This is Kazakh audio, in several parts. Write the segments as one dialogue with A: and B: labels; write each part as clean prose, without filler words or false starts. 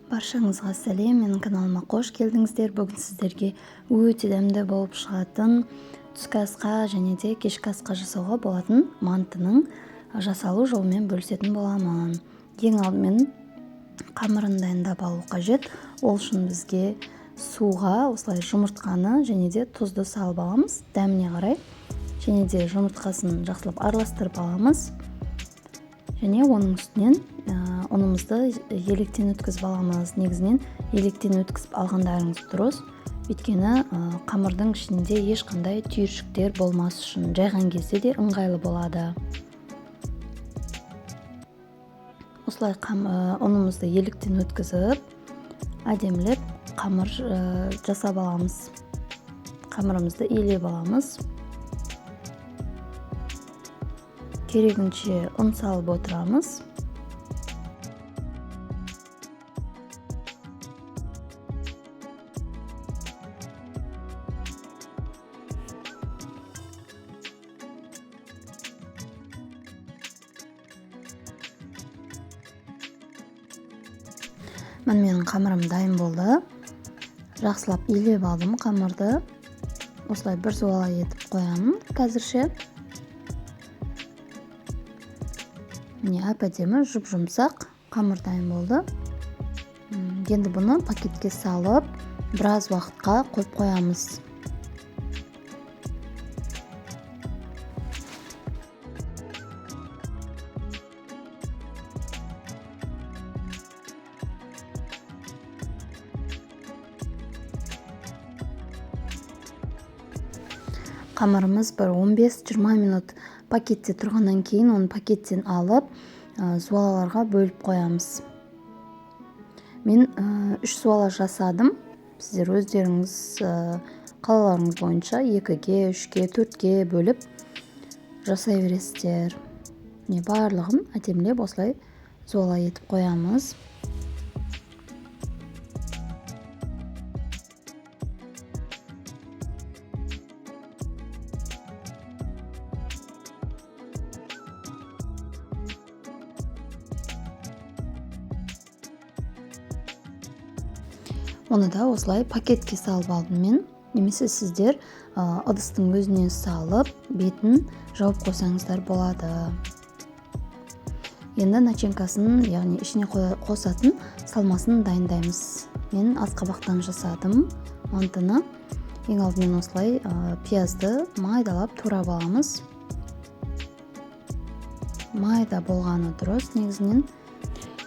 A: Баршаңызға сәлем, менің каналыма қош келдіңіздер. Бүгін сіздерге өте дәмді болып шығатын түскі асқа және де кешкі асқа жасауға болатын мантының жасалу жолымен бөлісетін боламын. Ең алдымен қамырын дайындап алу қажет. Ол үшін бізге суға осылай жұмыртқаны және де тұзды салып аламыз дәміне қарай. Және де жұмыртқасын жақсылап араластырып аламыз. Және оның үстінен ұнымызды електен өткізіп аламыз. Негізінен електен өткізіп алғандарыңыз дұрыс. Өйткені қамырдың ішінде ешқандай түйіршіктер болмас үшін жайған кезде де ыңғайлы болады. Осылай ұнымызды електен өткізіп, әдемілеп қамыр жасап аламыз. Қамырымызды илеп аламыз. Керегінше ұн салып отырамыз. Менің қамырым дайын болды. Жақсылап илеп алдым қамырды. Осылай бір суала етіп қоямын қазірше. Міне әп-әдемі жұп-жұмсақ қамыр дайын болды. Енді бұны пакетке салып, біраз уақытқа қойып қоямыз. Қамырымыз бір 15-20 минут пакетте тұрғаннан кейін оны пакеттен алып, суалаларға бөліп қоямыз. Мен 3 суала жасадым. Сіздер өздеріңіз қалаларыңыз бойынша 2-ге, 3-ге, 4-ге бөліп жасай бересіздер. Барлығын әдемілеп осылай суала етіп қоямыз. Оны да осылай пакетке салып алдым мен. Немесе сіздер ыдыстың өзіне салып, бетін жауып қойсаңыздар болады. Енді начинкасын, яғни ішіне қосатын салмасын дайындаймыз. Мен асқабақтан жасадым мантыны. Ең алдымен осылай пиязды майдалап турап аламыз. Майда болғаны дұрыс негізінен.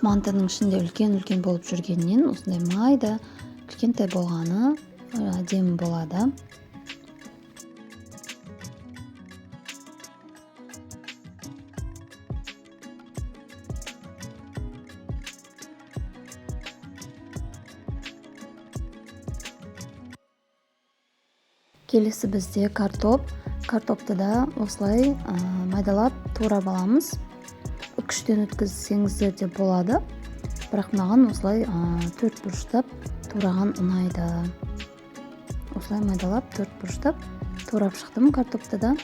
A: Мантының ішінде үлкен болып жүргеннен осындай майда кішкентай болғаны әдемі болады. Келесі бізде картоп. Картопты да осылай майдалап турап аламыз. Үкіштен өткізсеңіздер де болады. Бірақ маған осылай 4 бұрыштап тураған ұнайды. Осылай майдалап 4 бұрыштап турап шықтым картопты да.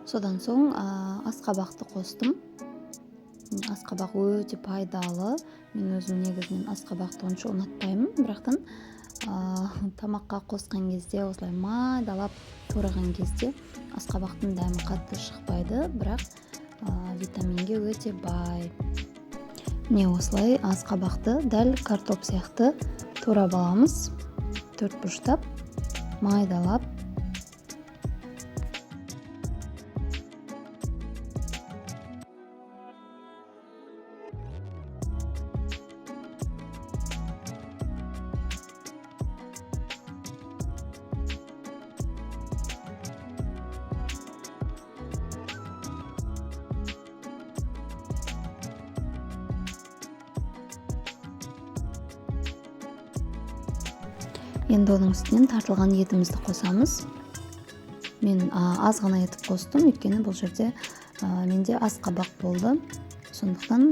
A: Содан соң асқабақты қостым. Асқабақ өте пайдалы. Мен өзім негізінен асқабақты онша ұнатпаймын, бірақтан тамаққа қосқан кезде, осылай майдалап тураған кезде асқабақтың дәмі қатты шықпайды, бірақ витаминге өте бай. Міне осылай асқабақты дәл картоп сияқты турап аламыз. 4 бұрыштап майдалап. Енді оның үстінен тартылған етімізді қосамыз. Мен аз ғана етіп қостым, өйткені бұл жерде менде асқабақ болды. Сондықтан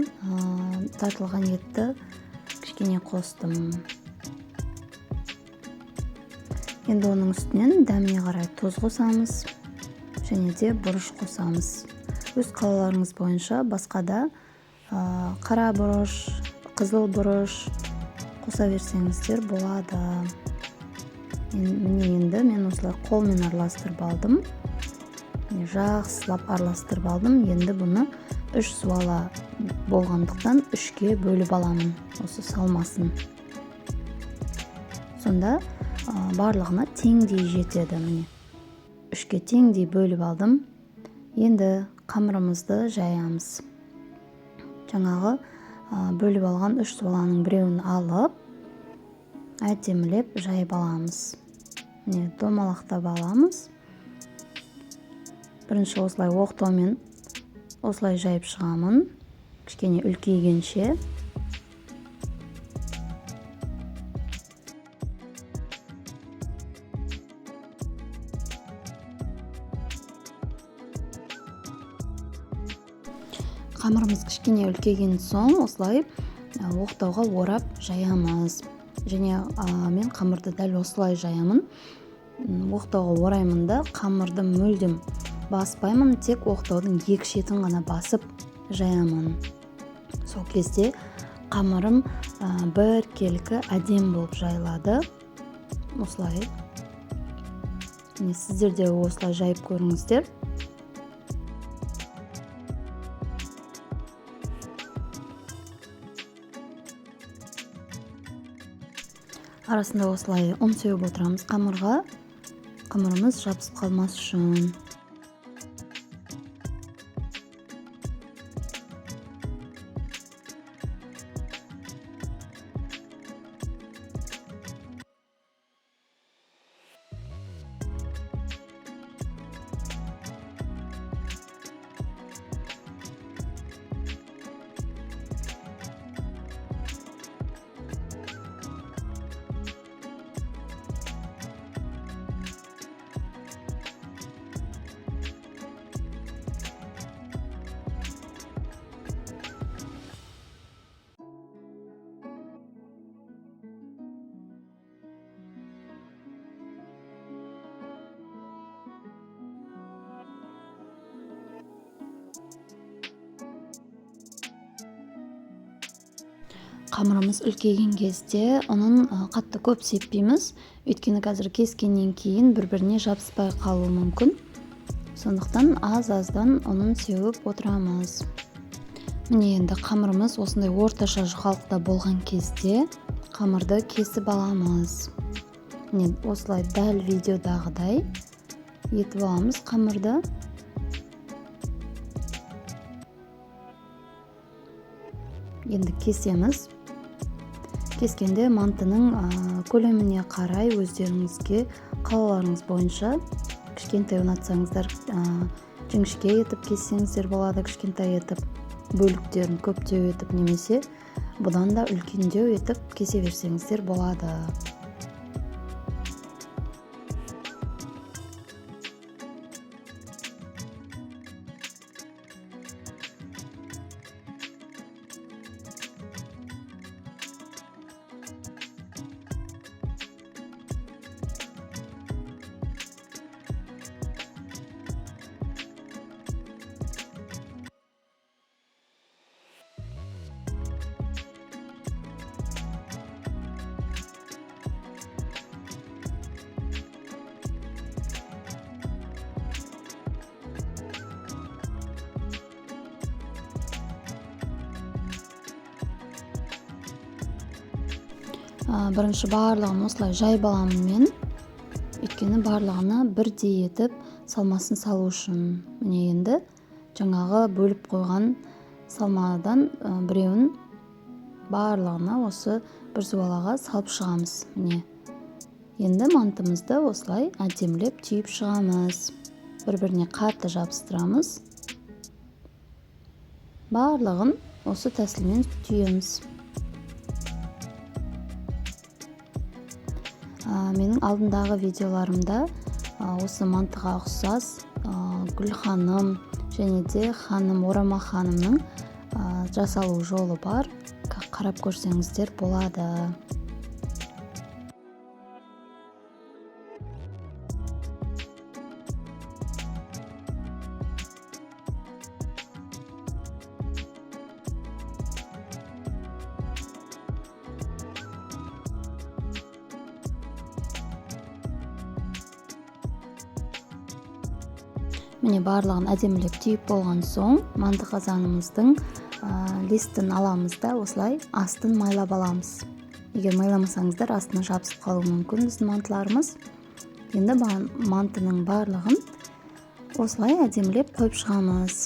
A: тартылған етті кішкене қостым. Енді оның үстінен дәміне қарай тұз қосамыз және де бұрыш қосамыз. Өз қалаларыңыз бойынша басқада қара бұрыш, қызыл бұрыш қоса берсеңіздер болады. Міне енді мен осылай қолмен араластырып алдым. Жақсылап араластырып алдым. Енді бұны 3 суала болғандықтан 3-ке бөліп аламын, осы салмасын. Сонда барлығына теңдей жетеді. Міне 3-ке теңдей бөліп алдым. Енді қамырымызды жаямыз. Жаңағы бөліп алған 3 суаланың біреуін алып, әдемілеп жайып аламыз. Міне домалақтап аламыз. Бірінші осылай оқтаумен осылай жайып шығамын, кішкене үлкейгенше. Қамырымыз кішкене үлкейген соң осылай оқтауға орап жаямыз. Және мен қамырды дәл осылай жаямын. Оқтауға ораймын да қамырды мүлдем баспаймын, тек оқтаудың екі шетін ғана басып жаямын. Сол кезде қамырым бір келкі әдем болып жайылады. Осылай. Сіздер де осылай жайып көріңіздер. Арасында осылай ұн сеуіп отырамыз қамырға. Қамырымыз жабысып қалмас үшін. Қамырымыз үлкейген кезде оның қатты көп сеппейміз. Өйткені қазір кескеннен кейін бір-біріне жабыспай қалуы мүмкін. Сондықтан аз-аздан оның сеуіп отырамыз. Міне енді қамырымыз осындай орташа жұқалықта болған кезде қамырды кесіп аламыз. Міне осылай дәл видеодағыдай етіп аламыз қамырды. Енді кесеміз. Кескенде мантының көлеміне қарай өздеріңізге қалаларыңыз бойынша кішкентай ұнатсаңыздар жіңішке етіп кессеңіздер болады, кішкентай етіп, бөліктерін көптеу етіп, немесе бұдан да үлкендеу етіп кесе берсеңіздер болады. Бірінші барлығын осылай жайып аламын мен. Өйткені барлығына бірдей етіп салмасын салу үшін. Міне енді жаңағы бөліп қойған салмадан біреуін барлығына осы бір суалаға салып шығамыз. Міне. Енді мантымызды осылай әдемілеп түйіп шығамыз. Бір-біріне қатты жабыстырамыз. Барлығын осы тәсілмен түйеміз. Менің алдындағы видеоларымда осы мантыға ұқсас Гүл ханым және де ханым Орама ханымның жасалу жолы бар. қарап көрсеңіздер болады. Міне барлығын әдемілеп түйіп болған соң манты қазанымыздың листін аламыз да осылай астын майлап аламыз. Егер майламасаңыздар астына жабысып қалуы мүмкін біздің мантыларымыз. Енді мантының барлығын осылай әдемілеп қойып шығамыз.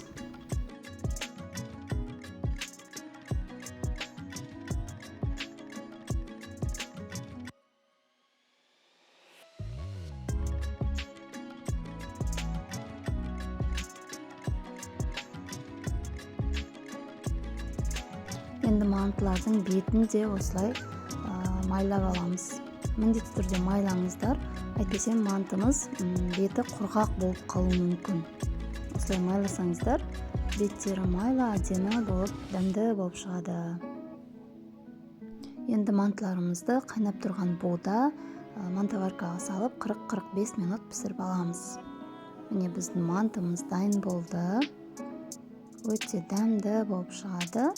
A: Енді мантылардың бетін де осылай майлап аламыз. Міндетті түрде майлаңыздар, әйтпесе мантымыз беті құрғақ болып қалуы мүмкін. Осылай майласаңыздар, беттері майлы, әдемі болып, дәмді болып шығады. Енді мантыларымызды қайнап тұрған буда мантываркаға салып 40-45 минут пісіріп аламыз. Міне біздің мантымыз дайын болды. Өте дәмді болып шығады.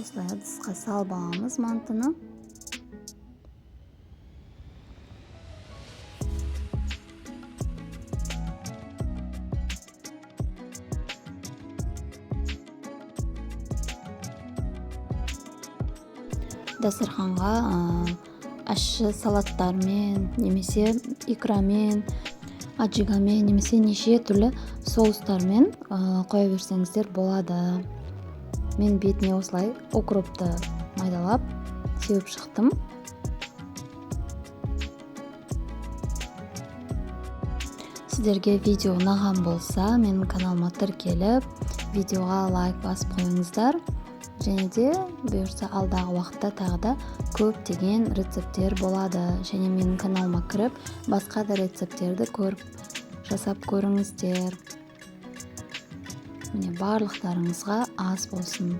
A: Осылай ыдысқа салып аламыз мантыны. Дастарханға ащы салаттармен, немесе икрамен, аджигамен, немесе неше түрлі соустармен қоя берсеңіздер болады. Мен бетіне осылай укропты майдалап сеуіп шықтым. Сіздерге видео ұнаған болса, менің каналыма тіркеліп, видеоға лайк басып қойыңыздар. Және де бұйырса алдағы уақытта тағы да көптеген рецепттер болады. Және менің каналыма кіріп, басқа да рецепттерді көріп жасап көріңіздер. Міне барлықтарыңызға ас болсын.